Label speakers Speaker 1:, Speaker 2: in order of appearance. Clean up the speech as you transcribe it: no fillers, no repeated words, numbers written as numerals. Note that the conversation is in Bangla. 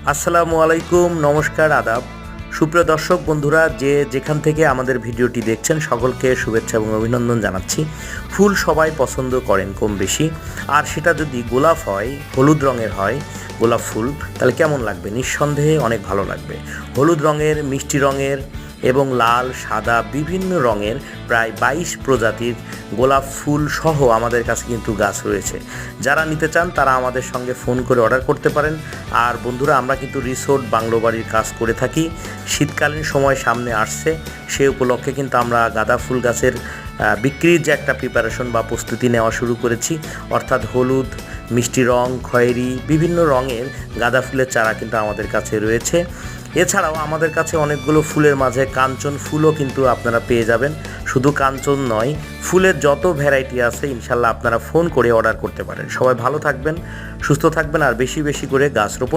Speaker 1: আসসালামু আলাইকুম, নমস্কার, আদাব। সুপ্রিয় দর্শক বন্ধুরা, যে যেখান থেকে আমাদের ভিডিওটি দেখছেন সকলকে শুভেচ্ছা এবং অভিনন্দন জানাচ্ছি। ফুল সবাই পছন্দ করেন কম বেশি, আর সেটা যদি গোলাপ হয়, হলুদ রঙের হয় গোলাপ ফুল, তাহলে কেমন লাগবে? নিঃসন্দেহে অনেক ভালো লাগবে। হলুদ রঙের, মিষ্টি রঙের এবং লাল, সাদা বিভিন্ন রঙের প্রায় 22 প্রজাতির গোলাপ ফুল সহ আমাদের কাছে কিন্তু গাছ রয়েছে। যারা নিতে চান তারা আমাদের সঙ্গে ফোন করে অর্ডার করতে পারেন। আর বন্ধুরা, আমরা কিন্তু রিসোর্ট, বাংলো বাড়ির কাজ করে থাকি। শীতকালীন সময় সামনে আসছে, সেই উপলক্ষে কিন্তু আমরা গাঁদা ফুল গাছের বিক্রির যে একটা প্রিপারেশন বা প্রস্তুতি নেওয়া শুরু করেছি। অর্থাৎ হলুদ, মিষ্টি রং, খয়েরি বিভিন্ন রঙের গাঁদা ফুলের চারা কিন্তু আমাদের কাছে রয়েছে। এছাড়াও আমাদের কাছে অনেকগুলো ফুলের মাঝে কাঞ্চন ফুলও কিন্তু আপনারা পেয়ে যাবেন। শুধু কাঞ্চন নয়, ফুলের যত ভ্যারাইটি আছে ইনশাল্লাহ আপনারা ফোন করে অর্ডার করতে পারেন। সবাই ভালো থাকবেন, সুস্থ থাকবেন, আর বেশি বেশি করে গাছ রোপণ